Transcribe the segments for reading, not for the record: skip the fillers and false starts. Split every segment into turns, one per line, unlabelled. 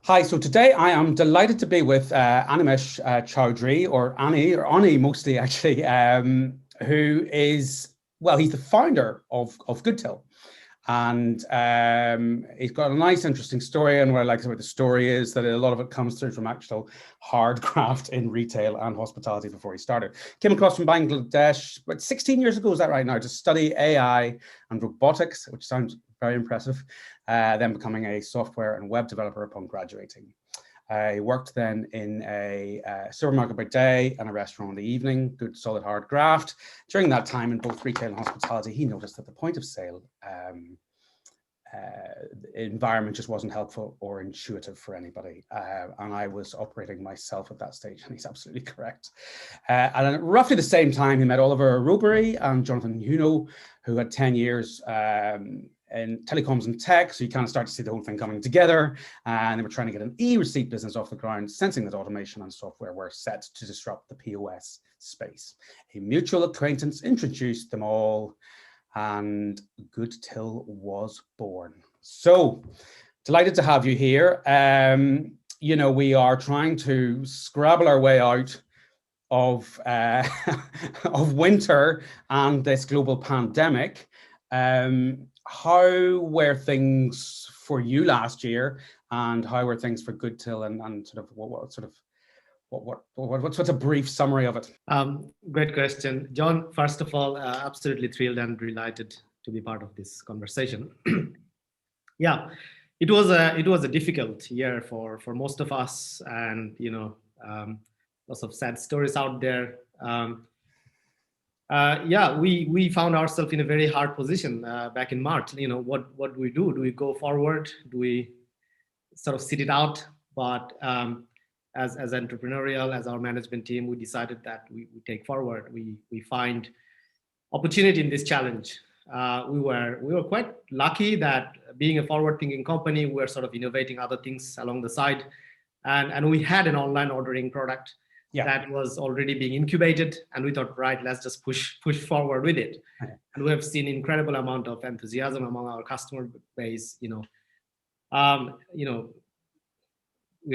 Hi, so today I am delighted to be with Animesh Chowdhury, or Ani, or Ani mostly actually, who is, well, he's the founder of GoodTill. And he's got a nice, interesting story. And what I like about the story is that a lot of it comes through from actual hard craft in retail and hospitality before he started. Came across from Bangladesh about 16 years ago, is that right now, to study AI and robotics, which sounds very impressive, then becoming a software and web developer upon graduating. He worked then in a supermarket by day and a restaurant in the evening, good solid hard graft. During that time in both retail and hospitality, he noticed that the point of sale environment just wasn't helpful or intuitive for anybody. And I was operating myself at that stage, and he's absolutely correct. And at roughly the same time, he met Oliver Robery and Jonathan Huno, who had 10 years in telecoms and tech, so you kind of start to see the whole thing coming together. And they were trying to get an e-receipt business off the ground, sensing that automation and software were set to disrupt the POS space. A mutual acquaintance introduced them all, and GoodTill was born. So, delighted to have you here. You know, we are trying to scrabble our way out of of winter and this global pandemic. How were things for you last year, and how were things for GoodTill, and sort of what's a brief summary of it?
Great question, John. First of all, absolutely thrilled and delighted to be part of this conversation. Yeah, it was a difficult year for most of us, and lots of sad stories out there. Yeah, we found ourselves in a very hard position back in March. You know, what do we do? Do we go forward? Do we sort of sit it out? But as entrepreneurial, as our management team, we decided that we take forward. We find opportunity in this challenge. We were quite lucky that, being a forward-thinking company, we were sort of innovating other things along the side, and we had an online ordering product. Yeah. That was already being incubated, and we thought, right, let's just push forward with it. Okay. And we have seen incredible amount of enthusiasm among our customer base. We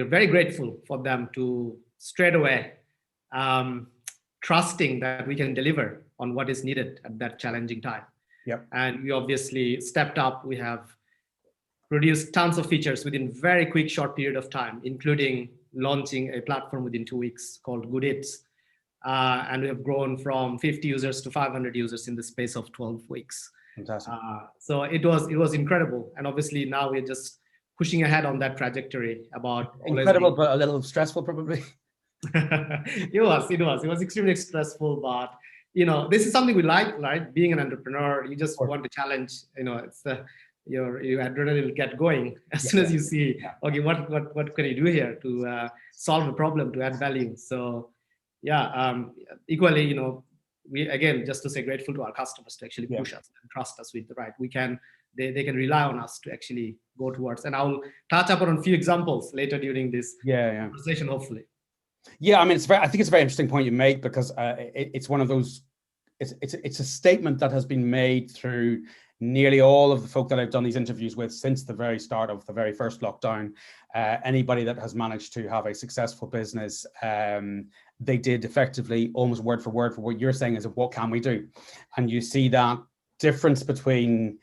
are very grateful for them to straight away trusting that we can deliver on what is needed at that challenging time. Yep. And we obviously stepped up. We have produced tons of features within very quick, short period of time, including launching a platform within 2 weeks called GoodEats. And we have grown from 50 users to 500 users in the space of 12 weeks. Fantastic. So it was incredible. And obviously now we're just pushing ahead on that trajectory. About
incredible, but a little stressful probably.
It was extremely stressful, but this is something we like, right? Being an entrepreneur, you just want to challenge. It's your adrenaline will get going as soon as you see, okay, what can you do here to solve a problem, to add value. So yeah, equally, we, again, just to say, grateful to our customers to actually push us and trust us with the right. They can rely on us to actually go towards, and I'll touch upon a few examples later during this conversation, hopefully.
Yeah, I mean, I think it's a very interesting point you make, because it's one of those, it's a statement that has been made through nearly all of the folk that I've done these interviews with since the very start of the very first lockdown. Anybody that has managed to have a successful business, they did effectively almost word for what you're saying is, what can we do? And you see that difference between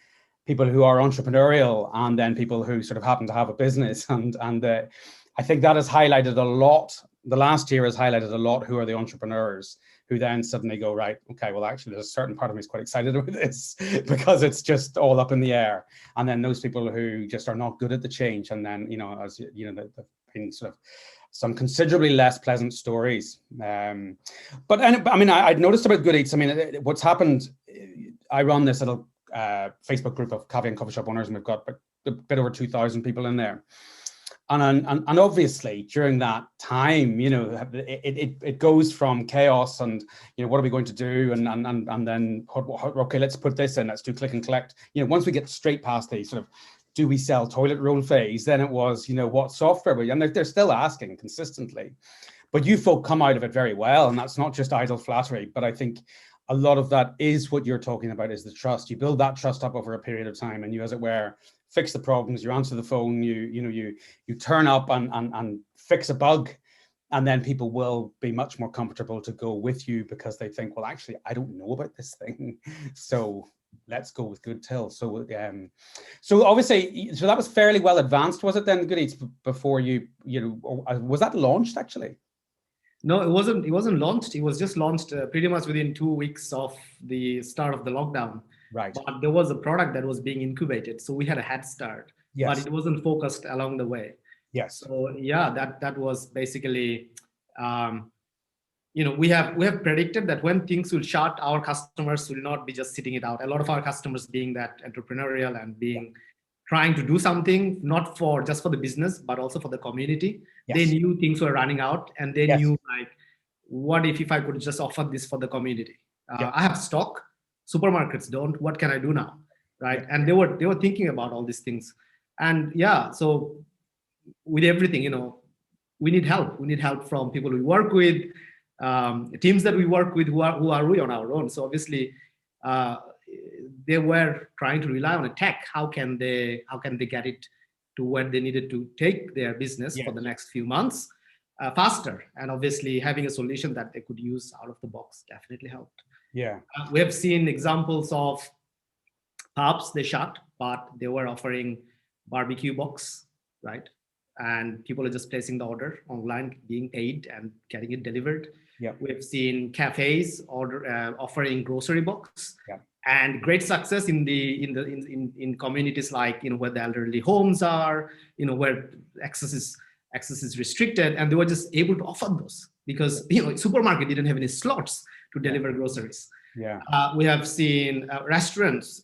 people who are entrepreneurial and then people who sort of happen to have a business. And I think that has highlighted a lot. The last year has highlighted a lot who are the entrepreneurs who then suddenly go, right, okay, well, actually, there's a certain part of me is quite excited about this because it's just all up in the air. And then those people who just are not good at the change. And then, as there've been sort of some considerably less pleasant stories. But I mean, I'd noticed about GoodEats. I mean, what's happened, I run this little Facebook group of cafe and coffee shop owners, and we've got a bit over 2,000 people in there. And obviously during that time, it goes from chaos and, what are we going to do? And then, okay, let's put this in, let's do click and collect. Once we get straight past the sort of, do we sell toilet roll phase, then it was, what software and they're still asking consistently. But you folk come out of it very well, and that's not just idle flattery, but I think a lot of that is what you're talking about, is the trust. You build that trust up over a period of time, and you, as it were, fix the problems, you answer the phone, you turn up and fix a bug, and then people will be much more comfortable to go with you because they think, well, actually, I don't know about this thing, so let's go with GoodTill. So obviously, so that was fairly well advanced, was it then, GoodEats, before was that launched actually?
No, it wasn't. It wasn't launched. It was just launched pretty much within 2 weeks of the start of the lockdown.
Right.
But there was a product that was being incubated, so we had a head start.
Yes.
But it wasn't focused along the way.
Yes.
So yeah, that was basically, we have predicted that when things will shut, our customers will not be just sitting it out. A lot of our customers, being that entrepreneurial and being trying to do something, not for just for the business, but also for the community.
Yes.
They knew things were running out, and they
Yes.
knew, like, what if I could just offer this for the community?
Yeah.
I have stock, supermarkets don't. What can I do now, right?
Yeah.
And they were thinking about all these things, and yeah. So with everything, we need help. We need help from people we work with, teams that we work with who are we on our own. So obviously, they were trying to rely on a tech. How can they get it to where they needed to take their business for the next few months faster? And obviously, having a solution that they could use out of the box definitely helped.
Yeah.
We have seen examples of pubs, they shut, but they were offering barbecue box, right? And people are just placing the order online, being paid and getting it delivered.
Yeah.
We've seen cafes offering grocery box.
Yeah.
And great success in communities like, where the elderly homes are, where access is restricted, and they were just able to offer those because supermarket didn't have any slots to deliver groceries.
Yeah.
We have seen restaurants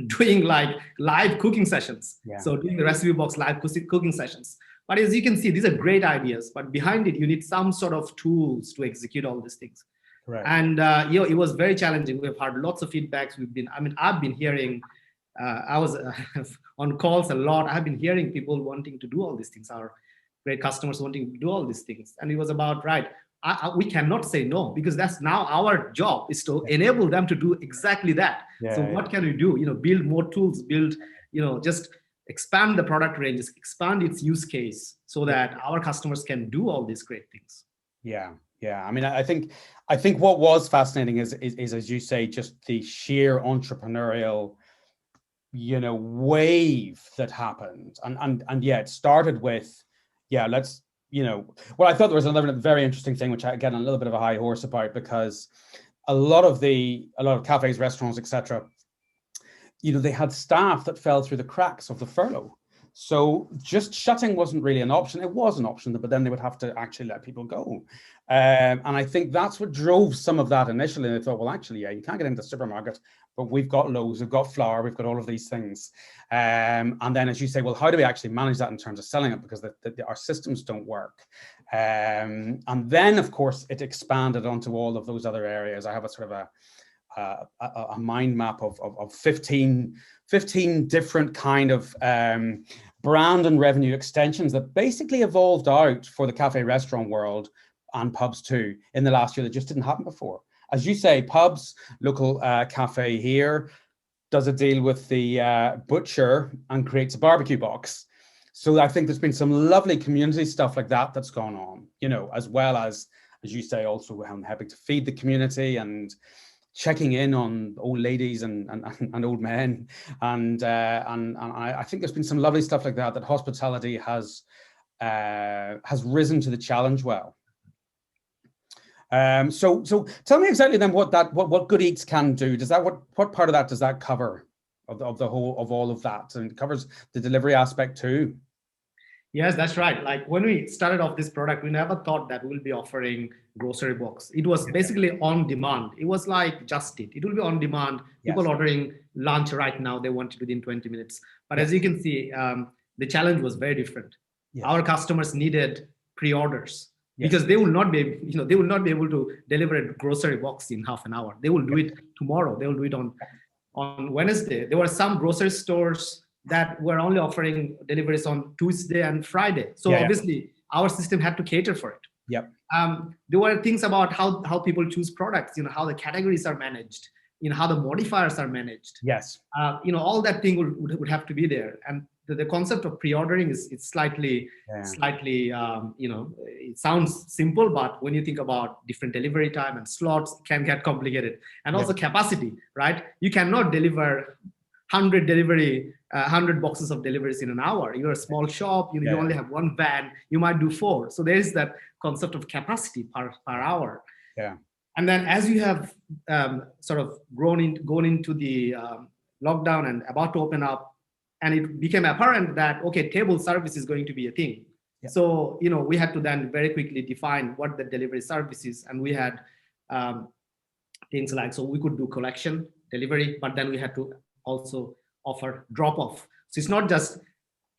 doing like live cooking sessions.
Yeah.
So doing the recipe box live cooking sessions. But as you can see, these are great ideas, but behind it, you need some sort of tools to execute all these things.
Right.
And it was very challenging. We've had lots of feedbacks. I've been hearing, I was on calls a lot. I've been hearing people wanting to do all these things, our great customers wanting to do all these things. And it was about, right, we cannot say no, because that's now our job, is to enable them to do exactly that. So what can we do? Build more tools, just expand the product ranges, expand its use case so that our customers can do all these great things.
Yeah. Yeah. I mean, I think what was fascinating is, as you say, just the sheer entrepreneurial, wave that happened. And yeah, it started with, let's, well, I thought there was another very interesting thing, which I get a little bit of a high horse about, because a lot of cafes, restaurants, etc., they had staff that fell through the cracks of the furlough. So just shutting wasn't really an option. It was an option, but then they would have to actually let people go. And I think that's what drove some of that initially. They thought, well, actually, you can't get into the supermarket, but we've got loaves, we've got flour, we've got all of these things. And then, as you say, well, how do we actually manage that in terms of selling it? Because our systems don't work. And then, of course, it expanded onto all of those other areas. I have a sort of a mind map of 15 different kind of brand and revenue extensions that basically evolved out for the cafe restaurant world and pubs too in the last year that just didn't happen before. As you say, pubs, local cafe here does a deal with the butcher and creates a barbecue box. So I think there's been some lovely community stuff like that that's gone on, as well as you say, also helping to feed the community and checking in on old ladies and old men, and I think there's been some lovely stuff like that. That hospitality has risen to the challenge well. So tell me exactly then what GoodEats can do. Does that what part of that does that cover of the whole of all of that, and it covers the delivery aspect too?
Yes, that's right. Like when we started off this product, we never thought that we'll be offering grocery box. It was basically on demand. It was like Just Eat. It will be on demand. People ordering lunch right now, they want it within 20 minutes. But as you can see, the challenge was very different. Our customers needed pre-orders because they will not be, they will not be able to deliver a grocery box in half an hour. They will do it tomorrow. They will do it on Wednesday. There were some grocery stores that were only offering deliveries on Tuesday and Friday. So obviously our system had to cater for it.
Yep.
There were things about how people choose products, how the categories are managed. how the modifiers are managed.
Yes.
All that thing would have to be there. And the concept of pre-ordering is slightly, it sounds simple, but when you think about different delivery time and slots, it can get complicated. And also capacity, right? You cannot deliver 100 boxes of deliveries in an hour. You're a small shop, you only have one van, you might do 4. So there is that concept of capacity per hour.
Yeah.
And then as you have sort of gone into the lockdown and about to open up, and it became apparent that, okay, table service is going to be a thing. Yeah. So, we had to then very quickly define what the delivery service is. And we had things like, so we could do collection, delivery, but then we had to also offer drop-off. So it's not just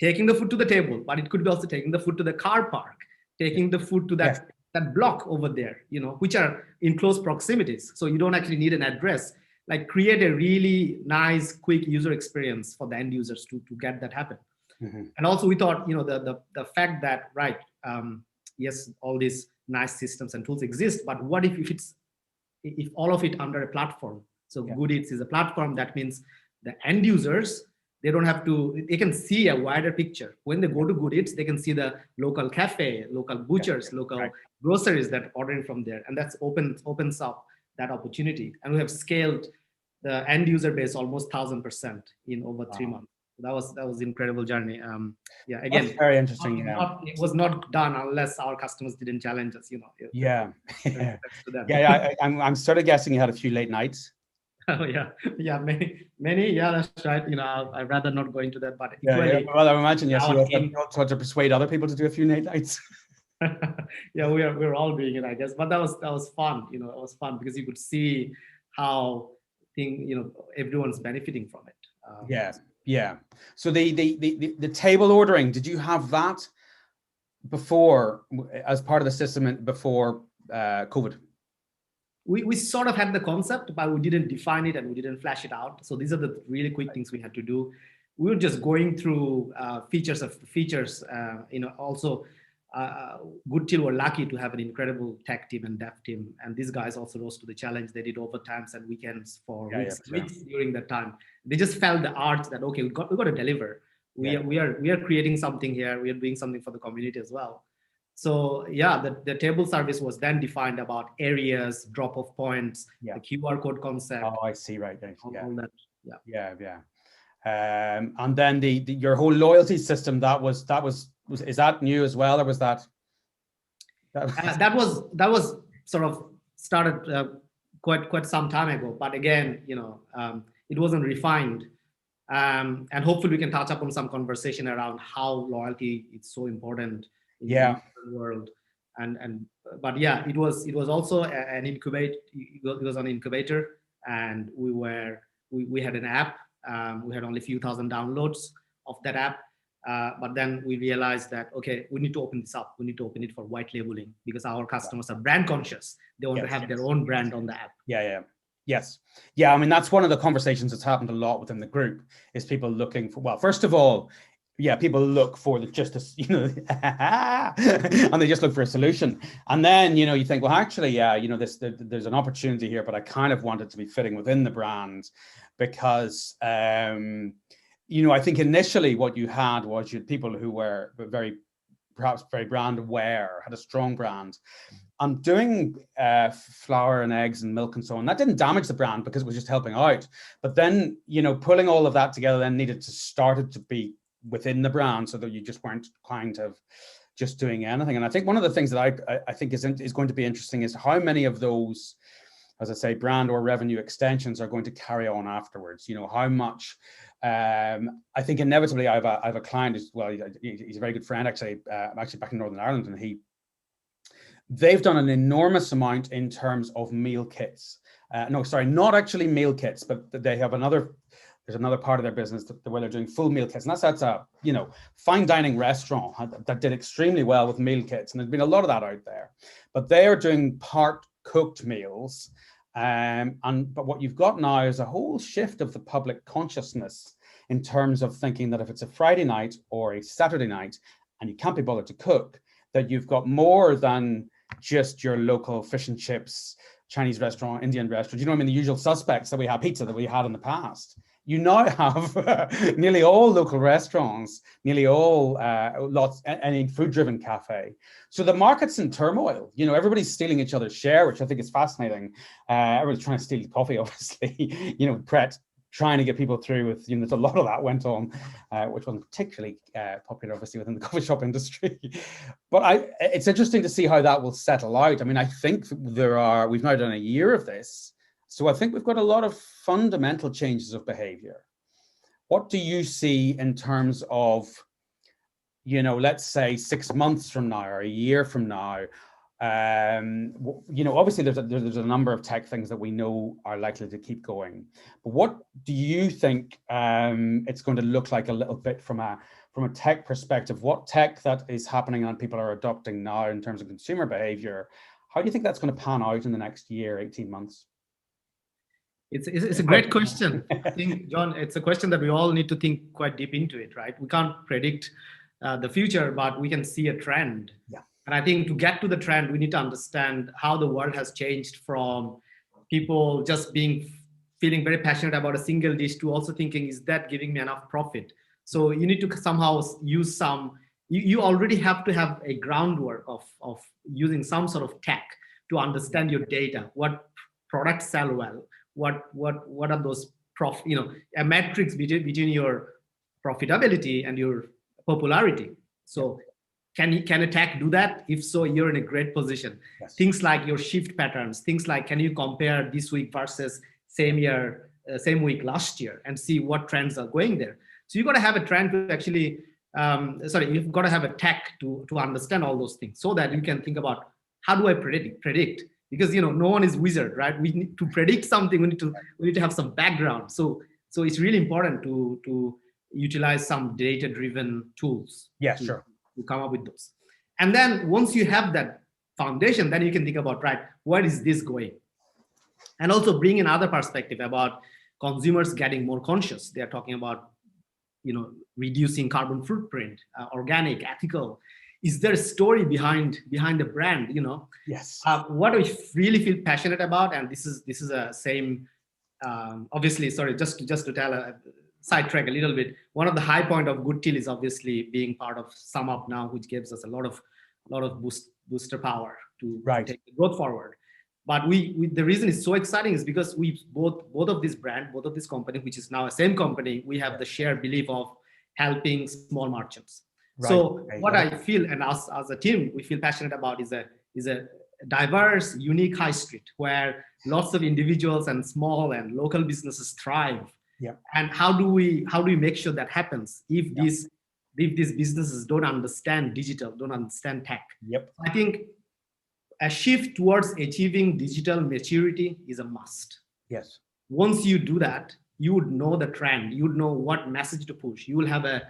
taking the food to the table, but it could be also taking the food to the car park, taking the food to that block over there, which are in close proximities. So you don't actually need an address. Like, create a really nice, quick user experience for the end users to get that happen. Mm-hmm. And also we thought, the fact that, yes, all these nice systems and tools exist, but what if all of it under a platform? So GoodEats is a platform. That means the end users, they can see a wider picture. When they go to GoodEats, they can see the local cafe, local butchers, local groceries that are ordering from there. And that's opens up that opportunity. And we have scaled the end user base almost 1,000% in over 3 months. That was incredible journey. Again,
that's very interesting.
It was not done unless our customers didn't challenge us.
I'm sort of guessing you had a few late nights.
Oh many. That's right. I'd rather not go into that, but
equally, well, I imagine you had to persuade other people to do a few late nights.
we're all doing it, I guess. But that was fun. It was fun because you could see how everyone's benefiting from it.
So the table ordering, did you have that before, as part of the system before COVID?
We sort of had the concept, but we didn't define it and we didn't flash it out. So these are the really quick things we had to do. We were just going through features. Also, GoodTill were lucky to have an incredible tech team and dev team. And these guys also rose to the challenge. They did overtimes and weekends for weeks during that time. They just felt the art that, okay, we got to deliver. We are creating something here. We are doing something for the community as well. So the table service was then defined about areas, drop-off points, the QR code concept.
Oh, I see, right.
All that.
And then your whole loyalty system, is that new as well, or was that?
That was sort of started quite some time ago, but again, it wasn't refined. And hopefully we can touch up on some conversation around how loyalty is so important in the world. But it was also an incubate. It was an incubator, and we had an app. We had only a few thousand downloads of that app. But then we realized that, okay, we need to open this up. We need to open it for white labeling because our customers are brand conscious. They want to have their own brand on the app.
Yes. I mean, that's one of the conversations that's happened a lot within the group, is people looking for, well, first of all, people look for and they just look for a solution. And then, you think, well, actually, there's an opportunity here, but I kind of want it to be fitting within the brand because, I think initially what you had was people who were perhaps very brand aware, had a strong brand. And doing flour and eggs and milk and so on, that didn't damage the brand because it was just helping out. But then, pulling all of that together then needed to start it to be within the brand so that you just weren't kind of just doing anything. And I think one of the things that I think is going to be interesting is how many of those, as I say, brand or revenue extensions are going to carry on afterwards. How much. I think inevitably I have a client as well. He's a very good friend, actually. I'm actually back in Northern Ireland, and they've done an enormous amount in terms of meal kits. Not actually meal kits, but they have there's another part of their business where they're doing full meal kits. And that's a, fine dining restaurant that did extremely well with meal kits. And there's been a lot of that out there, but they are doing part cooked meals. But what you've got now is a whole shift of the public consciousness in terms of thinking that if it's a Friday night or a Saturday night and you can't be bothered to cook, that you've got more than just your local fish and chips Chinese restaurant, Indian restaurant, you know what I mean, the usual suspects that we have, pizza that we had in the past. You now have nearly all local restaurants, nearly all any food-driven cafe. So the market's in turmoil. You know, everybody's stealing each other's share, which I think is fascinating. Everybody's trying to steal coffee, obviously. You know, Pret trying to get people through with, you know, there's a lot of that went on, which wasn't particularly popular, obviously, within the coffee shop industry. But it's interesting to see how that will settle out. I mean, I think we've now done a year of this. So I think we've got a lot of fundamental changes of behavior. What do you see in terms of, you know, let's say 6 months from now or a year from now? You know, obviously there's a number of tech things that we know are likely to keep going. But what do you think it's going to look like a little bit from a tech perspective? What tech that is happening and people are adopting now in terms of consumer behavior? How do you think that's going to pan out in the next year, 18 months?
It's a great question. I think, John, it's a question that we all need to think quite deep into it, right? We can't predict the future, but we can see a trend.
Yeah.
And I think to get to the trend, we need to understand how the world has changed from people just feeling very passionate about a single dish to also thinking, is that giving me enough profit? So you need to somehow use you already have to have a groundwork of using some sort of tech to understand your data, what products sell well, what are those a matrix between your profitability and your popularity. So can a tech do that? If so, you're in a great position.
Yes.
Things like your shift patterns, things like, can you compare this week versus same week last year and see what trends are going there? So you've got to have a trend to actually, you've got to have a tech to understand all those things so that you can think about, how do I predict? Because, you know, no one is wizard, right? We need to predict something. We need to have some background. So it's really important to utilize some data-driven tools.
Yeah, sure.
To come up with those. And then once you have that foundation, then you can think about, right, where is this going? And also bring another perspective about consumers getting more conscious. They're talking about, you know, reducing carbon footprint, organic, ethical. Is there a story behind the brand? You know,
yes.
What I really feel passionate about, and this is a same. Obviously, sorry, just to tell a sidetrack a little bit. One of the high point of GoodTill is obviously being part of SumUp now, which gives us a lot of booster power to take the growth forward. But the reason it's so exciting is because we both of this brand, both of this company, which is now a same company, we have the shared belief of helping small merchants. Right. So what I feel, and us as a team, we feel passionate about is a diverse, unique high street where lots of individuals and small and local businesses thrive.
Yeah.
And how do we make sure that happens if these businesses don't understand digital, don't understand tech?
Yep.
I think a shift towards achieving digital maturity is a must.
Yes.
Once you do that, you would know the trend. You would know what message to push. You will have a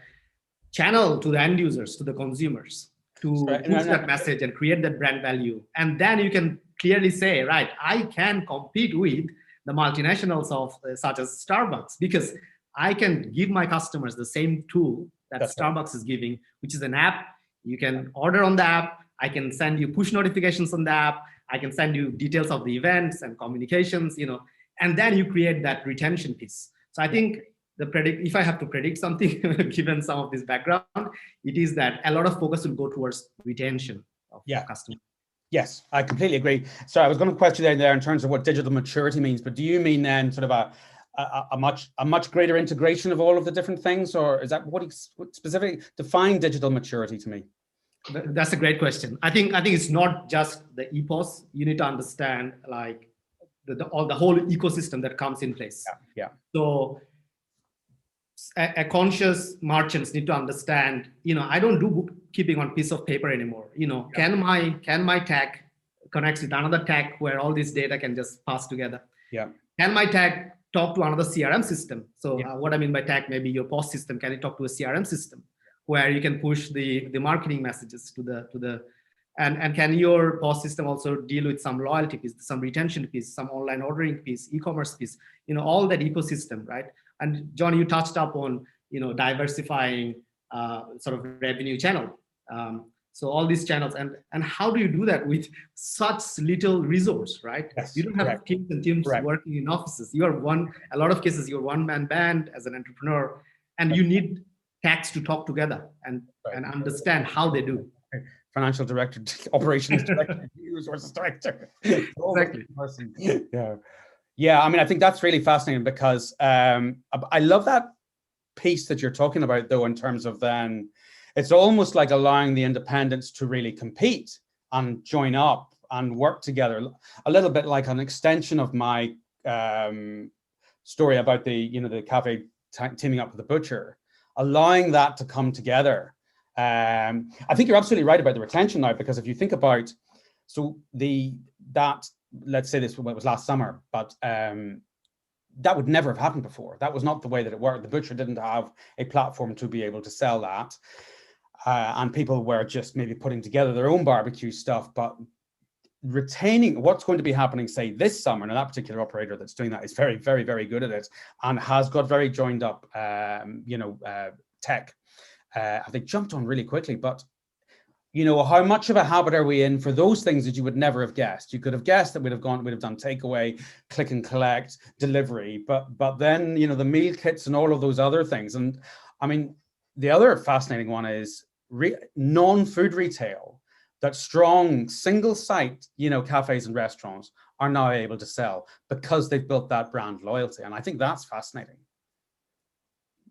channel to the end users, to the consumers, to push that message and create that brand value. And then you can clearly say, right, I can compete with the multinationals of such as Starbucks, because I can give my customers the same tool that Starbucks is giving, which is an app. You can order on the app. I can send you push notifications on the app. I can send you details of the events and communications, you know, and then you create that retention piece. So I think if I have to predict something, given some of this background, it is that a lot of focus will go towards retention of customers.
Yes, I completely agree. So I was going to question you there in terms of what digital maturity means, but do you mean then sort of a much greater integration of all of the different things, or is that what specifically define digital maturity to me?
That's a great question. I think it's not just the epos. You need to understand like the whole ecosystem that comes in place.
Yeah.
So a conscious merchants need to understand, you know, I don't do bookkeeping on piece of paper anymore. You know, can my tech connects with another tech where all this data can just pass together?
Yeah.
Can my tech talk to another CRM system? So what I mean by tech, maybe your POS system, can it talk to a CRM system where you can push the marketing messages to the and can your POS system also deal with some loyalty piece, some retention piece, some online ordering piece, e-commerce piece, you know, all that ecosystem, right? And John, you touched up on, you know, diversifying sort of revenue channel. So all these channels, and how do you do that with such little resource, right?
Yes,
You don't have
correct.
teams and teams
Correct.
working in offices. You are a lot of cases, you're one-man band as an entrepreneur, and you need tax to talk together and understand how they do.
Financial director, operations director, resources director.
Exactly.
Yeah. I mean, I think that's really fascinating because I love that piece that you're talking about, though, in terms of then it's almost like allowing the independents to really compete and join up and work together, a little bit like an extension of my story about the cafe teaming up with the butcher, allowing that to come together. I think you're absolutely right about the retention now, because if you think about, let's say this was last summer, but that would never have happened before. That was not the way that it worked. The butcher didn't have a platform to be able to sell that. And people were just maybe putting together their own barbecue stuff, but retaining what's going to be happening, say, this summer, and that particular operator that's doing that is very, very, very good at it and has got very joined up, tech. They jumped on really quickly, but how much of a habit are we in for those things that you would never have guessed? You could have guessed that we'd have done takeaway, click and collect, delivery, but then, the meal kits and all of those other things. And I mean, the other fascinating one is non-food retail, that strong single site, cafes and restaurants are now able to sell because they've built that brand loyalty. And I think that's fascinating.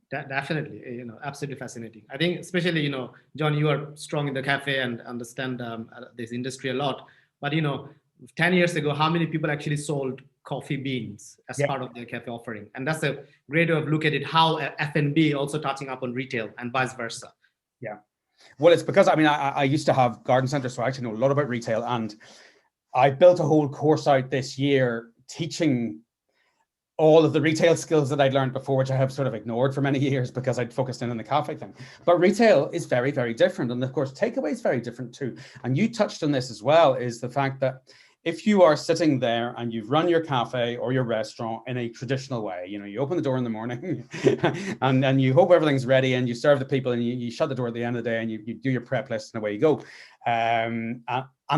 Definitely, absolutely fascinating. I think especially, John, you are strong in the cafe and understand this industry a lot. But 10 years ago, how many people actually sold coffee beans as part of their cafe offering? And that's a great way of looking at it, how F&B also touching up on retail and vice versa.
Yeah. Well, it's because, I used to have garden centers, so I actually know a lot about retail. And I built a whole course out this year teaching all of the retail skills that I'd learned before, which I have sort of ignored for many years because I'd focused in on the cafe thing. But retail is very, very different. And of course, takeaway is very different too. And you touched on this as well, is the fact that if you are sitting there and you've run your cafe or your restaurant in a traditional way, you open the door in the morning and you hope everything's ready and you serve the people and you shut the door at the end of the day and you do your prep list and away you go. And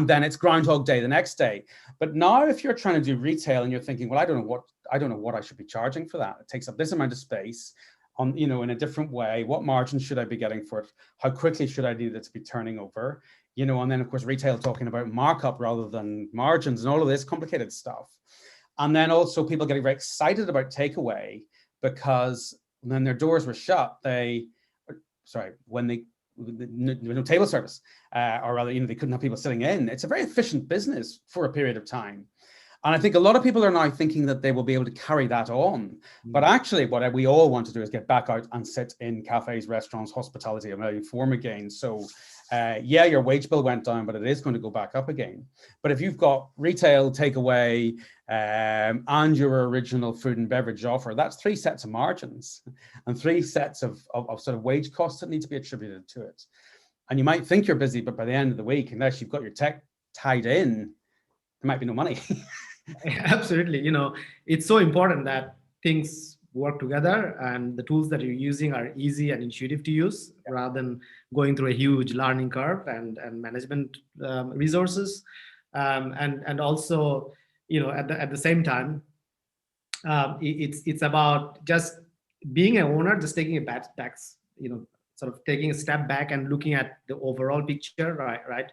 then it's Groundhog Day the next day. But now if you're trying to do retail and you're thinking, well, I don't know what I should be charging for that. It takes up this amount of space in a different way. What margin should I be getting for it? How quickly should I need it to be turning over? And then of course, retail talking about markup rather than margins and all of this complicated stuff. And then also people getting very excited about takeaway because when their doors were shut, when no table service, or rather, they couldn't have people sitting in. It's a very efficient business for a period of time. And I think a lot of people are now thinking that they will be able to carry that on. But actually, what we all want to do is get back out and sit in cafes, restaurants, hospitality, and form again. So, your wage bill went down, but it is going to go back up again. But if you've got retail, takeaway, and your original food and beverage offer, that's 3 sets of margins and 3 sets of sort of wage costs that need to be attributed to it. And you might think you're busy, but by the end of the week, unless you've got your tech tied in, there might be no money.
Absolutely. It's so important that things work together and the tools that you're using are easy and intuitive to use rather than going through a huge learning curve and management resources. And also, at the same time, it's about just being an owner, just taking a back, sort of taking a step back and looking at the overall picture, right?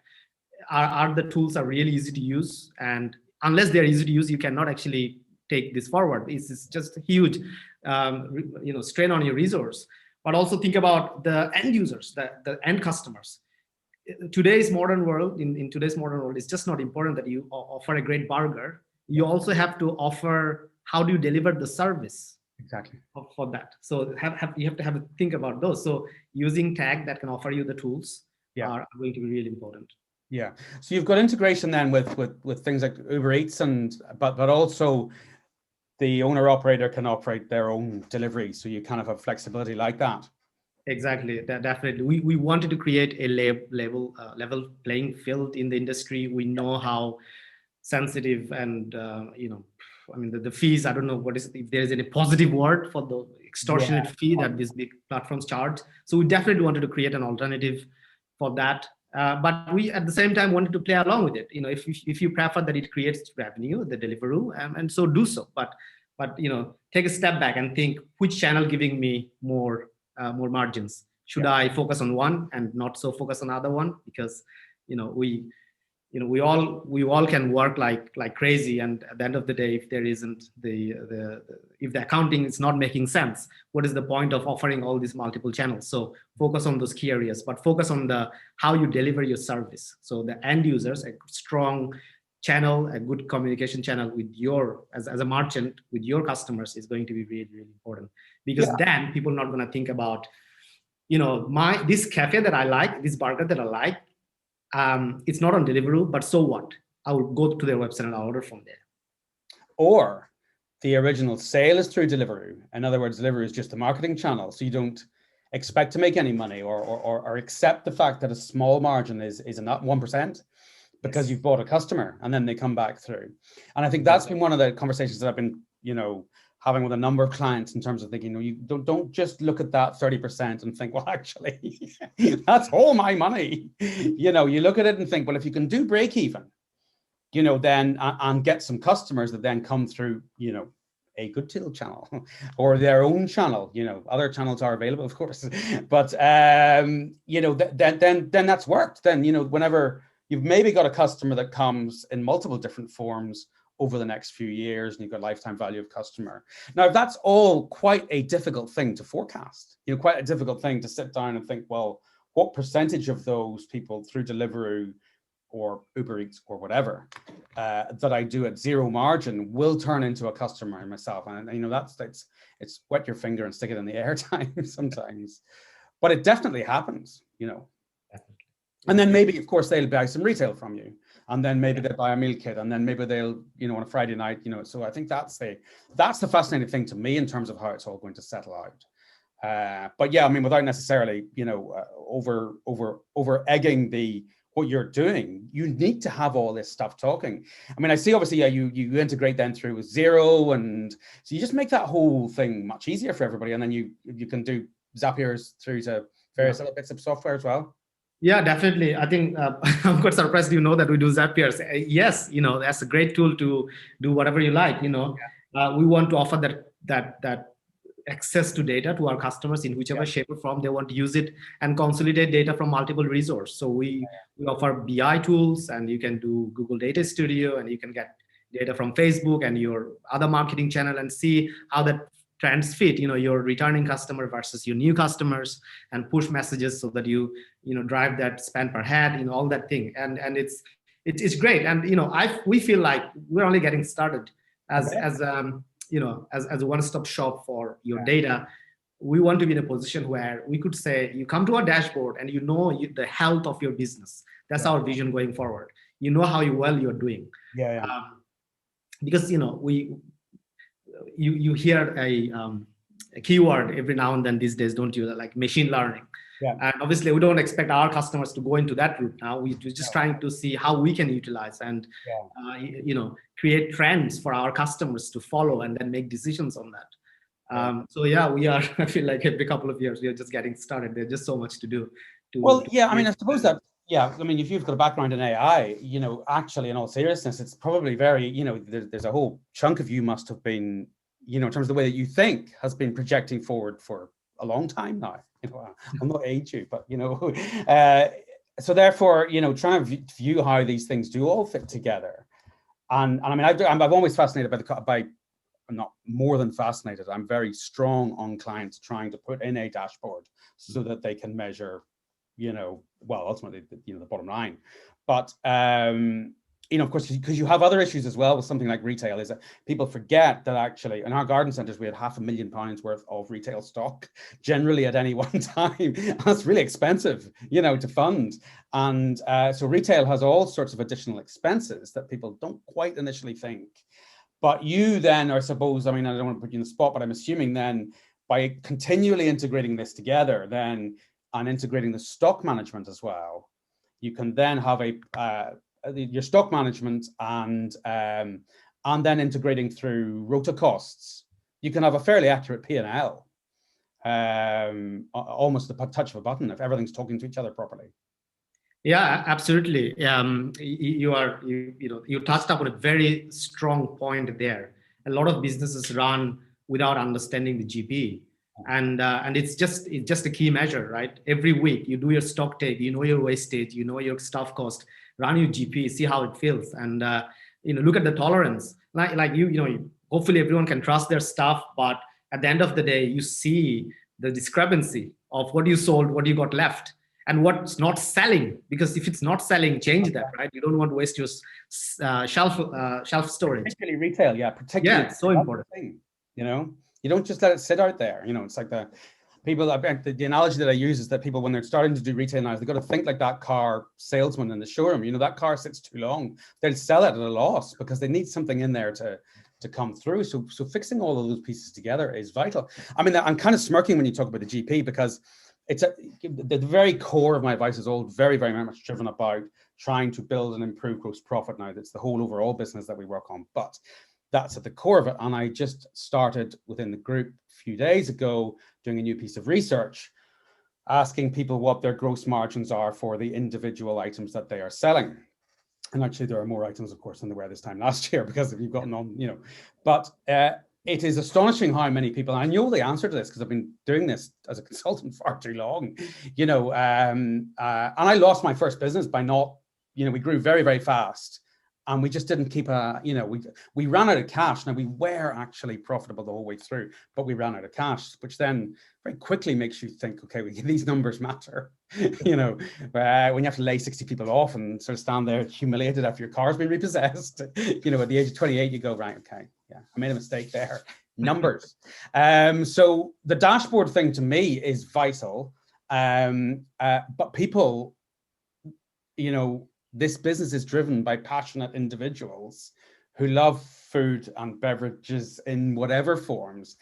Are the tools are really easy to use, and unless they're easy to use, you cannot actually take this forward. It's just a huge, strain on your resource. But also think about the end users, the end customers. Today's modern world, in today's modern world, it's just not important that you offer a great burger. You also have to offer how do you deliver the service
exactly
for that. So you have to have a think about those. So using tech that can offer you the tools are going to be really important.
Yeah. So you've got integration then with things like Uber Eats but also the owner operator can operate their own delivery. So you kind of have flexibility like that.
Exactly. Definitely. We wanted to create a level playing field in the industry. We know how sensitive and, the fees, I don't know if there is any positive word for the extortionate fee that these big platforms charge. So we definitely wanted to create an alternative for that. But we at the same time wanted to play along with it. If you prefer that it creates revenue, the Deliveroo, and so do so. But take a step back and think, which channel giving me more margins? Should I focus on one and not so focus on other one? Because we we all can work like crazy, and at the end of the day, if there isn't if the accounting is not making sense, what is the point of offering all these multiple channels? So focus on those key areas, but focus on the how you deliver your service. So the end users, a strong channel, a good communication channel with as a merchant with your customers is going to be really, really important, because then people are not going to think about this cafe that I like, this burger that I like, it's not on Deliveroo, but so what? I will go to their website and I'll order from there.
Or the original sale is through Deliveroo. In other words, Deliveroo is just a marketing channel, so you don't expect to make any money or accept the fact that a small margin is not 1% because you've bought a customer and then they come back through. And I think that's been one of the conversations that I've been, having with a number of clients in terms of thinking, you don't just look at that 30% and think, well, actually, that's all my money. You look at it and think, well, if you can do break even, then and get some customers that then come through, a GoodTill channel or their own channel, other channels are available, of course, but then that's worked. Then, whenever you've maybe got a customer that comes in multiple different forms over the next few years, and you've got lifetime value of customer. Now, that's all quite a difficult thing to forecast, quite a difficult thing to sit down and think, well, what percentage of those people through Deliveroo or Uber Eats or whatever that I do at zero margin will turn into a customer myself? And it's wet your finger and stick it in the air time sometimes, but it definitely happens, And then maybe, of course, they'll buy some retail from you, and then maybe they'll buy a meal kit, and then maybe they'll, on a Friday night, So I think that's the fascinating thing to me in terms of how it's all going to settle out. But yeah, I mean, without necessarily, over egging what you're doing, you need to have all this stuff talking. I mean, I see obviously, you integrate then through with Xero, and so you just make that whole thing much easier for everybody, and then you can do Zapiers through to various other bits of software as well.
Yeah, definitely. I think I'm quite surprised that we do Zapiers. Yes, that's a great tool to do whatever you like. We want to offer that access to data to our customers in whichever shape or form they want to use it, and consolidate data from multiple resources. So we offer BI tools, and you can do Google Data Studio, and you can get data from Facebook and your other marketing channel and see how that trends fit, your returning customer versus your new customers, and push messages so that you drive that spend per head, all that thing. And it's great. And we feel like we're only getting started as a one-stop shop for your data. We want to be in a position where we could say, you come to our dashboard and the health of your business. That's our vision going forward. How well you're doing. Because you hear a keyword every now and then these days, don't you? Like machine learning. And obviously, we don't expect our customers to go into that route now. We're just trying to see how we can utilize and create trends for our customers to follow and then make decisions on that. So yeah, we are. I feel like every couple of years we are just getting started. There's just so much to do.
I mean, I suppose that. Yeah, I mean, if you've got a background in AI, actually, in all seriousness, it's probably very, there's a whole chunk of you must have been, in terms of the way that you think, has been projecting forward for a long time now. I'm not age you, but so therefore, trying to view how these things do all fit together, and I mean, I'm always fascinated by I'm not more than fascinated. I'm very strong on clients trying to put in a dashboard so that they can measure, ultimately, the bottom line. But, of course, because you have other issues as well with something like retail, is that people forget that actually in our garden centres, we had £500,000 worth of retail stock generally at any one time. That's really expensive, to fund. And so retail has all sorts of additional expenses that people don't quite initially think. But you then are supposed, I mean, I don't want to put you in the spot, but I'm assuming then by continually integrating this together then, and integrating the stock management as well, you can then have your stock management and then integrating through rota costs. You can have a fairly accurate P&L, almost the touch of a button if everything's talking to each other properly.
Yeah, absolutely. You touched upon a very strong point there. A lot of businesses run without understanding the GP, and it's just a key measure, right? Every week you do your stock take, you know your wastage, you know your staff cost, run your GP, see how it feels, and look at the tolerance. Hopefully everyone can trust their stuff, but at the end of the day, you see the discrepancy of what you sold, what you got left, and what's not selling. Because if it's not selling, change that, right? You don't want to waste your shelf storage.
Particularly retail, yeah,
Yeah,
particularly
it's so
that's the
important.
thing, you don't just let it sit out there. It's like the analogy that I use is that people, when they're starting to do retail now, they've got to think like that car salesman in the showroom. That car sits too long, they'll sell it at a loss because they need something in there to come through. So fixing all of those pieces together is vital. I mean, I'm kind of smirking when you talk about the GP, because the very core of my advice is all very, very much driven about trying to build and improve gross profit. Now, that's the whole overall business that we work on, but that's at the core of it. And I just started within the group a few days ago doing a new piece of research, asking people what their gross margins are for the individual items that they are selling. And actually, there are more items, of course, than there were this time last year, because if you've gotten on, but it is astonishing how many people, I know the answer to this because I've been doing this as a consultant far too long, and I lost my first business by not, we grew very, very fast. And we just didn't keep we ran out of cash. Now, we were actually profitable the whole way through, but we ran out of cash, which then very quickly makes you think, okay, these numbers matter. When you have to lay 60 people off and sort of stand there humiliated after your car's been repossessed, at the age of 28, you go, right, okay, yeah, I made a mistake there. Numbers. So the dashboard thing to me is vital. But people, this business is driven by passionate individuals who love food and beverages in whatever forms.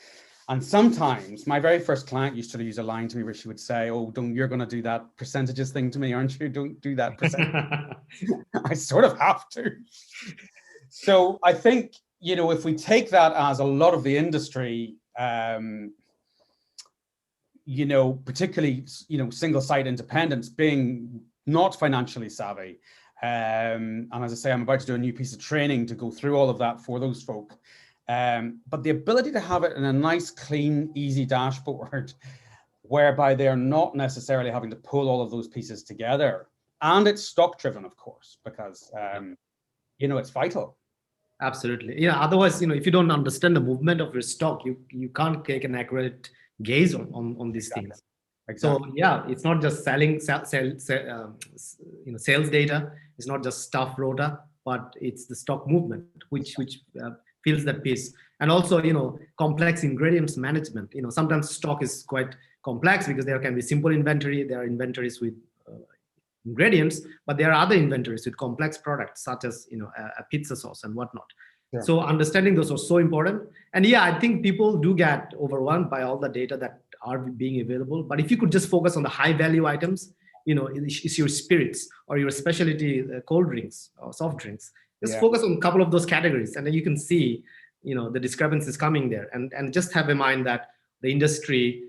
And sometimes my very first client used to use a line to me where she would say, "Oh, you're going to do that percentages thing to me, aren't you? Don't do that percentage." I sort of have to. So I think, if we take that as a lot of the industry, particularly, single site independents being not financially savvy. And as I say, I'm about to do a new piece of training to go through all of that for those folk. But the ability to have it in a nice, clean, easy dashboard, whereby they're not necessarily having to pull all of those pieces together. And it's stock driven, of course, because, it's vital.
Absolutely. Yeah. Otherwise, if you don't understand the movement of your stock, you can't take an accurate gaze on these
Exactly.
things.
Exactly.
So yeah, it's not just sales data. It's not just staff rota, but it's the stock movement, which fills that piece. And also, complex ingredients management. Sometimes stock is quite complex because there can be simple inventory. There are inventories with ingredients, but there are other inventories with complex products, such as a pizza sauce and whatnot. Yeah. So understanding those are so important. And yeah, I think people do get overwhelmed by all the data that are being available. But if you could just focus on the high value items, it's your spirits or your specialty cold drinks or soft drinks. Just focus on a couple of those categories, and then you can see, the discrepancies coming there. And just have in mind that the industry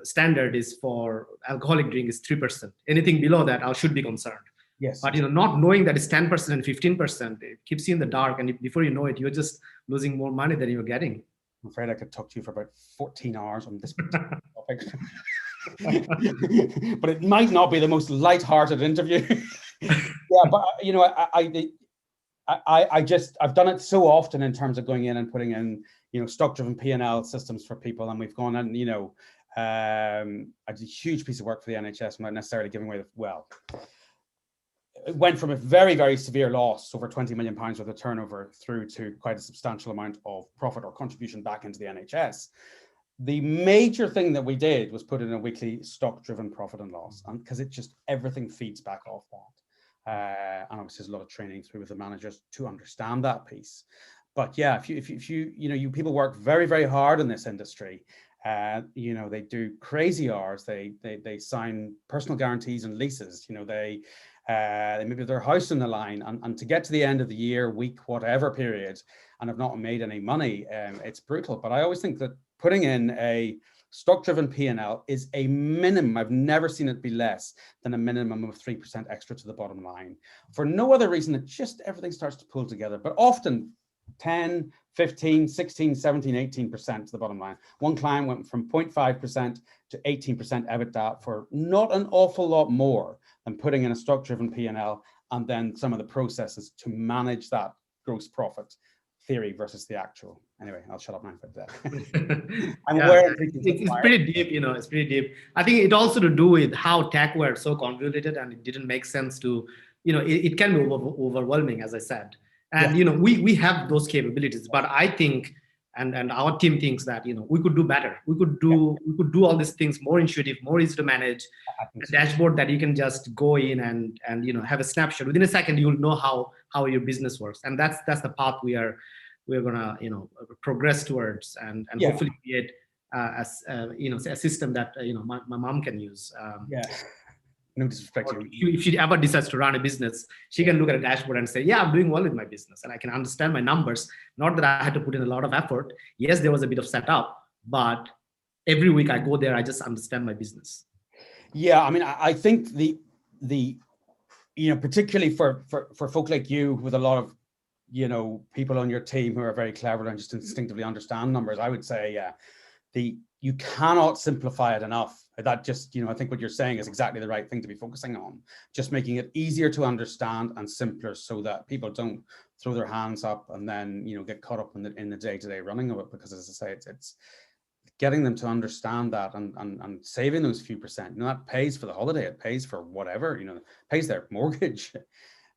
standard is for alcoholic drink is 3%. Anything below that, I should be concerned.
Yes.
But not knowing that it's 10% and 15%, it keeps you in the dark, and before you know it, you're just losing more money than you're getting.
I'm afraid I could talk to you for about 14 hours on this topic. But it might not be the most light-hearted interview. Yeah, but I've done it so often in terms of going in and putting in, stock-driven P&L systems for people, and we've gone in, I did a huge piece of work for the NHS without necessarily giving away it went from a very, very severe loss, over £20 million worth of turnover, through to quite a substantial amount of profit or contribution back into the NHS. The major thing that we did was put in a weekly stock-driven profit and loss, and because everything feeds back off that. And obviously there's a lot of training through with the managers to understand that piece. But yeah, if you people work very, very hard in this industry. They do crazy hours. They sign personal guarantees and leases. They maybe have their house on the line, and to get to the end of the year, week, whatever period, and have not made any money, it's brutal. But I always think that putting in a stock-driven P&L is a minimum. I've never seen it be less than a minimum of 3% extra to the bottom line. For no other reason, it just everything starts to pull together. But often 10, 15, 16, 17, 18% to the bottom line. One client went from 0.5% to 18% EBITDA for not an awful lot more than putting in a stock-driven P&L and then some of the processes to manage that gross profit theory versus the actual. Anyway, I'll shut up now for that. I'm aware
it's pretty deep, you know, it's pretty deep. I think it also to do with how tech were so convoluted and it didn't make sense to, you know, it can be overwhelming, as I said. And, you know, we have those capabilities, but I think, and our team thinks that, you know, we could do better. We could do all these things more intuitive, more easy to manage, a dashboard that you can just go in and, you know, have a snapshot. Within a second, you'll know how your business works. And that's the path we're gonna, you know, progress towards and hopefully create you know, a system that, you know, my mom can use.
No disrespect.
If she ever decides to run a business, she can look at a dashboard and say, yeah, I'm doing well with my business and I can understand my numbers. Not that I had to put in a lot of effort. Yes, there was a bit of setup, but every week I go there, I just understand my business.
Yeah, I mean, I think the you know, particularly for folk like you with a lot of, you know, people on your team who are very clever and just instinctively understand numbers, I would say, you cannot simplify it enough. That just, you know, I think what you're saying is exactly the right thing to be focusing on. Just making it easier to understand and simpler so that people don't throw their hands up and then, you know, get caught up in the day-to-day running of it. Because as I say, it's getting them to understand that and saving those few percent. You know, that pays for the holiday, it pays for whatever, you know, pays their mortgage.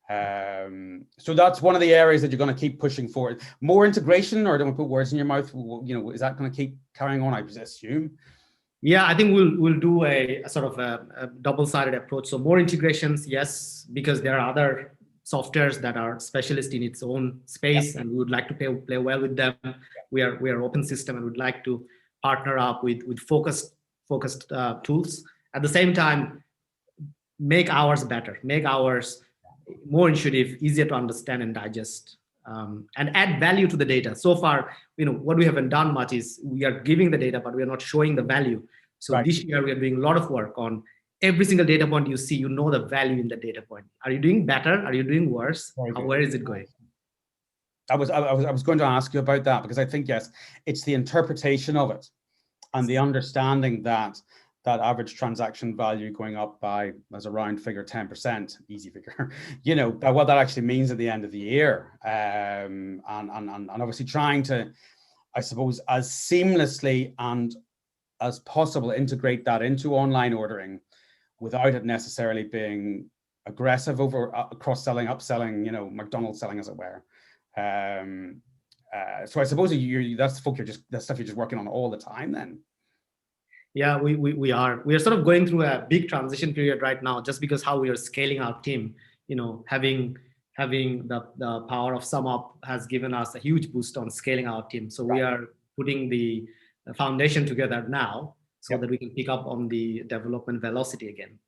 So that's one of the areas that you're going to keep pushing forward. More integration, or don't put words in your mouth, you know, is that going to keep carrying on, I assume?
Yeah, I think we'll do a sort of a double-sided approach. So more integrations, yes, because there are other softwares that are specialist in its own space, and we would like to play well with them. We are open system and would like to partner up with focused tools. At the same time, make ours better, make ours more intuitive, easier to understand and digest, and add value to the data. So far, you know, what we haven't done much is we are giving the data, but we are not showing the value. So this year we are doing a lot of work on every single data point you see, you know the value in the data point. Are you doing better? Are you doing worse? Where is it going?
I was going to ask you about that, because I think, yes, it's the interpretation of it and the understanding that average transaction value going up by, as a round figure, 10%, easy figure, you know, what that actually means at the end of the year. And obviously trying to, I suppose, as seamlessly and as possible, integrate that into online ordering without it necessarily being aggressive over cross-selling, upselling, you know, McDonald's selling, as it were. So I suppose that's stuff you're just working on all the time then.
Yeah, we are sort of going through a big transition period right now, just because how we are scaling our team. You know, having the power of SumUp has given us a huge boost on scaling our team. So we are putting the foundation together now so that we can pick up on the development velocity again.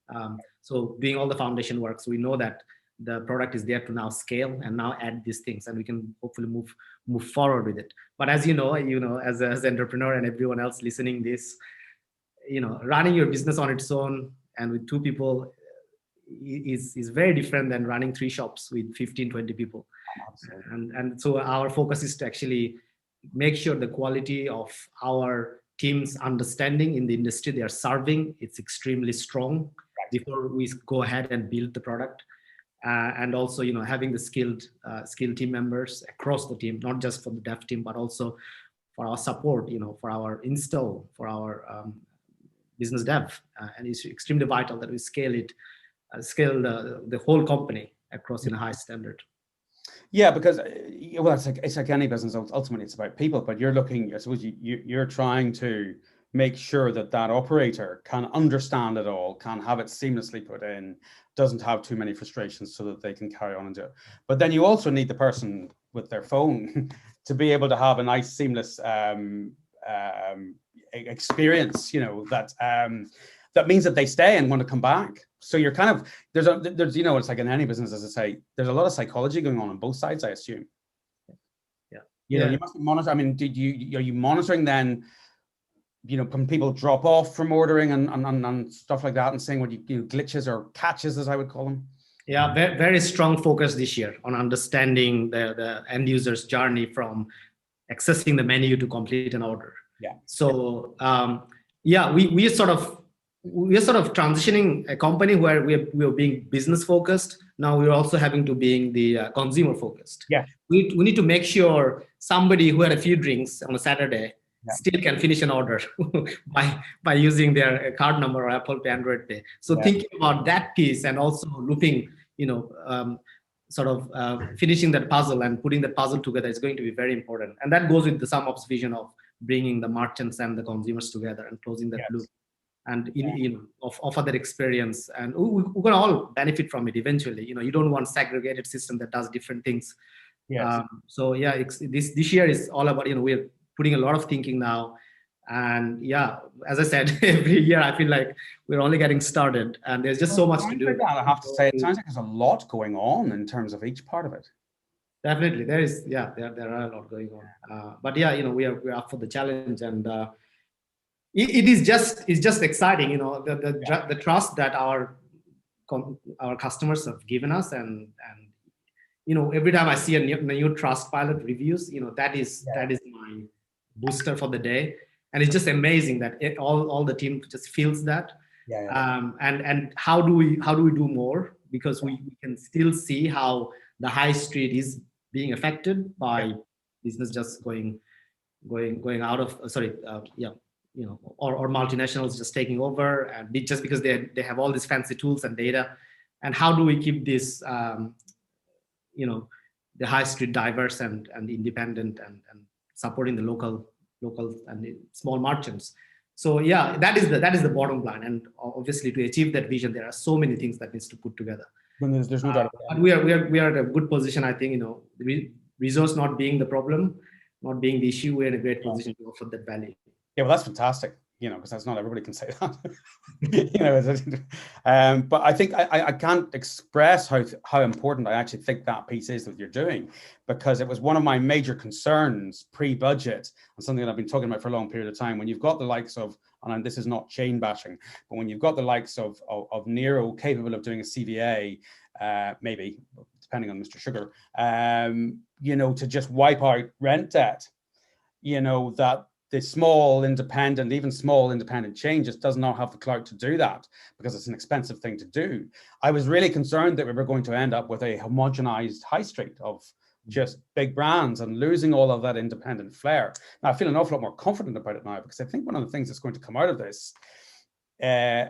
So doing all the foundation work, so we know that the product is there to now scale and now add these things, and we can hopefully move forward with it. But as you know, as an entrepreneur and everyone else listening this, you know, running your business on its own and with 2 people is very different than running 3 shops with 15, 20 people. And so our focus is to actually make sure the quality of our team's understanding in the industry they are serving, it's extremely strong before we go ahead and build the product. And also, you know, having the skilled team members across the team, not just for the dev team, but also for our support, you know, for our install, for our business dev, and it's extremely vital that we scale the whole company across in a high standard.
Yeah, because well, it's like any business. Ultimately, it's about people. But you're looking, I suppose, you're trying to make sure that operator can understand it all, can have it seamlessly put in, doesn't have too many frustrations, so that they can carry on and do it. But then you also need the person with their phone to be able to have a nice seamless experience, you know, that means that they stay and want to come back. So you're kind of, there's you know, it's like in any business, as I say, there's a lot of psychology going on both sides, I assume. You know, you must monitor. I mean, are you monitoring then can people drop off from ordering and stuff like that, and saying what glitches or catches, as I would call them?
Yeah, very, very strong focus this year on understanding the end user's journey from accessing the menu to complete an order.
Yeah.
So yeah, we are sort of transitioning a company where we are being business focused. Now we're also having to being the consumer focused.
Yeah.
We need to make sure somebody who had a few drinks on a Saturday still can finish an order by using their card number or Apple Pay, Android Pay. So thinking about that piece and also looping, finishing that puzzle and putting that puzzle together is going to be very important. And that goes with the SumOps vision of bringing the merchants and the consumers together and closing that loop, and offer that experience, and we're gonna all benefit from it eventually. You don't want segregated system that does different things. So yeah, this year is all about, we're putting a lot of thinking now. And yeah, as I said, every year I feel like we're only getting started, and there's just so much to do.
I have to say, it sounds like there's a lot going on in terms of each part of it.
Definitely, there is. Yeah, there are a lot going on. But yeah, we're up for the challenge, and it's just exciting. The trust that our customers have given us, and every time I see a new Trustpilot reviews, that is my booster for the day. And it's just amazing that all the team just feels that. And how do we do more? Because we can still see how the high street is being affected by business just going out of or multinationals just taking over, and just because they have all these fancy tools and data. And how do we keep this the high street diverse and independent, and supporting the local and the small merchants? So yeah, that is the bottom line. And obviously, to achieve that vision, there are so many things that needs to put together.
There's no doubt.
But we are at a good position, I think. Resource not being the problem, not being the issue, we're in a great position to offer that value.
Yeah, well, that's fantastic. Because that's not everybody can say that. But I think I can't express how important I actually think that piece is that you're doing, because it was one of my major concerns pre-budget, and something that I've been talking about for a long period of time. When you've got the likes of, and this is not chain bashing, but when you've got the likes of Nero capable of doing a CVA, maybe depending on Mr. Sugar, to just wipe out rent debt, that the small independent chain just does not have the clout to do that, because it's an expensive thing to do. I was really concerned that we were going to end up with a homogenized high street of just big brands and losing all of that independent flair. Now, I feel an awful lot more confident about it now, because I think one of the things that's going to come out of this, and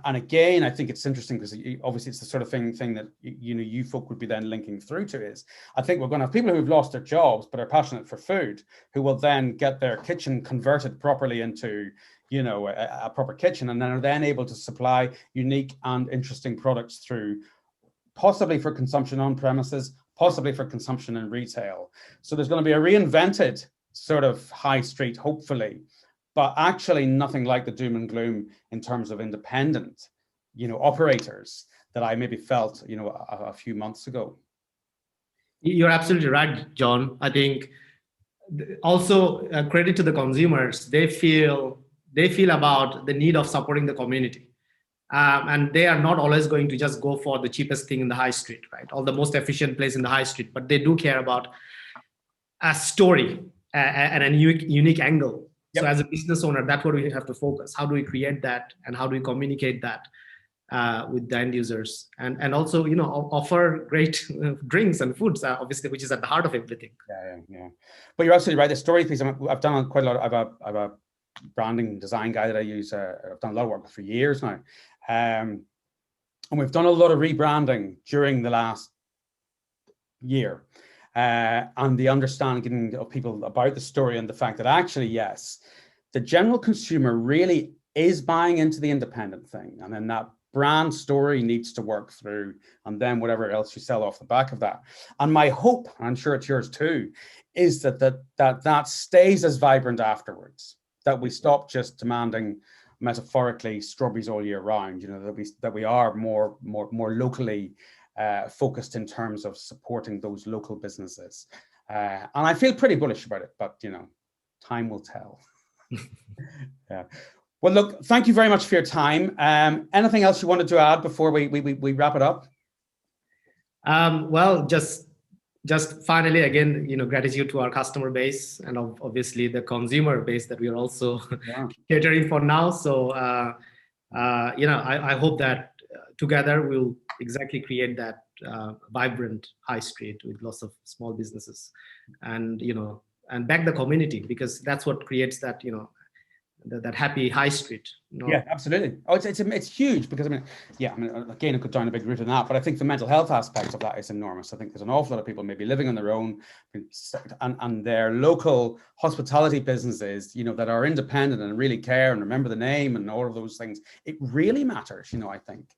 again, I think it's interesting because obviously it's the sort of thing that you folk would be then linking through to, is I think we're going to have people who've lost their jobs but are passionate for food, who will then get their kitchen converted properly into a proper kitchen, and then are then able to supply unique and interesting products through, possibly for consumption on premises, possibly for consumption in retail. So there's going to be a reinvented sort of high street, hopefully, but actually nothing like the doom and gloom in terms of independent, operators that I maybe felt, a few months ago.
You're absolutely right, John. I think also credit to the consumers. They feel about the need of supporting the community. And they are not always going to just go for the cheapest thing in the high street, right? Or the most efficient place in the high street, but they do care about a story and a unique angle. Yep. So as a business owner, that's what we have to focus. How do we create that, and how do we communicate that with the end users, and also offer great drinks and foods, obviously, which is at the heart of everything.
Yeah. But you're absolutely right. The story piece, I've done quite a lot. I have a branding design guy that I use. I've done a lot of work for years now, and we've done a lot of rebranding during the last year. And the understanding of people about the story, and the fact that actually, yes, the general consumer really is buying into the independent thing, and then that brand story needs to work through, and then whatever else you sell off the back of that. And my hope, and I'm sure it's yours too, is that stays as vibrant afterwards, that we stop just demanding, metaphorically, strawberries all year round, that we are more locally focused in terms of supporting those local businesses. And I feel pretty bullish about it, but time will tell. Yeah. Well, look, thank you very much for your time. Anything else you wanted to add before we wrap it up?
Well, just finally, again, gratitude to our customer base and obviously the consumer base that we are also catering for now. So, I hope that together we'll exactly create that vibrant high street with lots of small businesses, and and back the community, because that's what creates that that happy high street.
Yeah, absolutely. Oh, it's huge, because again, I could down a big route in that, but I think the mental health aspect of that is enormous. I think there's an awful lot of people maybe living on their own, and their local hospitality businesses, that are independent and really care and remember the name and all of those things. It really matters, I think.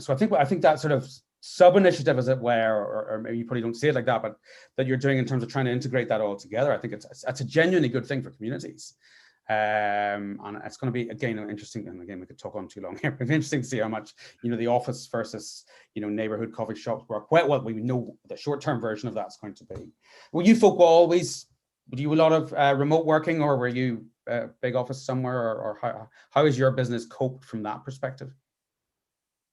So I think that sort of sub-initiative, as it were, or maybe you probably don't see it like that, but that you're doing in terms of trying to integrate that all together, I think it's a genuinely good thing for communities. And it's going to be, again, interesting, and again, we could talk on too long here, but it's interesting to see how much, the office versus, neighborhood coffee shops work. Well, we know the short-term version of that's going to be. Were you folk always, do you a lot of remote working, or were you a big office somewhere, or how is your business coped from that perspective?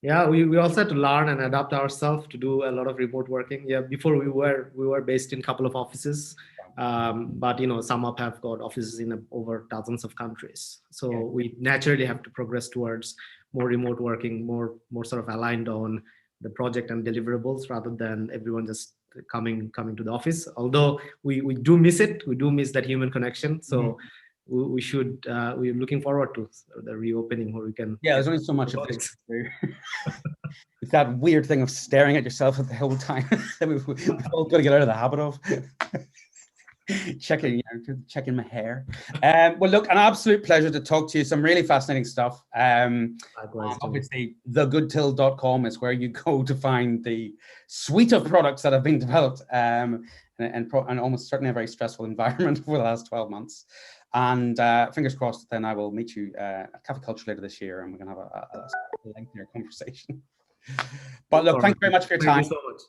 Yeah, we also had to learn and adapt ourselves to do a lot of remote working. Yeah, before we were based in a couple of offices, but some up have got offices in over dozens of countries. So we naturally have to progress towards more remote working, more sort of aligned on the project and deliverables, rather than everyone just coming to the office. Although we do miss it, we do miss that human connection. So we should we're looking forward to the reopening where we can.
Yeah, there's only so much of this. It's that weird thing of staring at yourself the whole time that we've all got to get out of the habit of. checking my hair. Well, look, an absolute pleasure to talk to you. Some really fascinating stuff. Obviously, thegoodtill.com is where you go to find the suite of products that have been developed, and almost certainly a very stressful environment for the last 12 months. And fingers crossed, then I will meet you at Cafe Culture later this year, and we're going to have a lengthier conversation. But look, thank you very much for your time.
Thank you so much.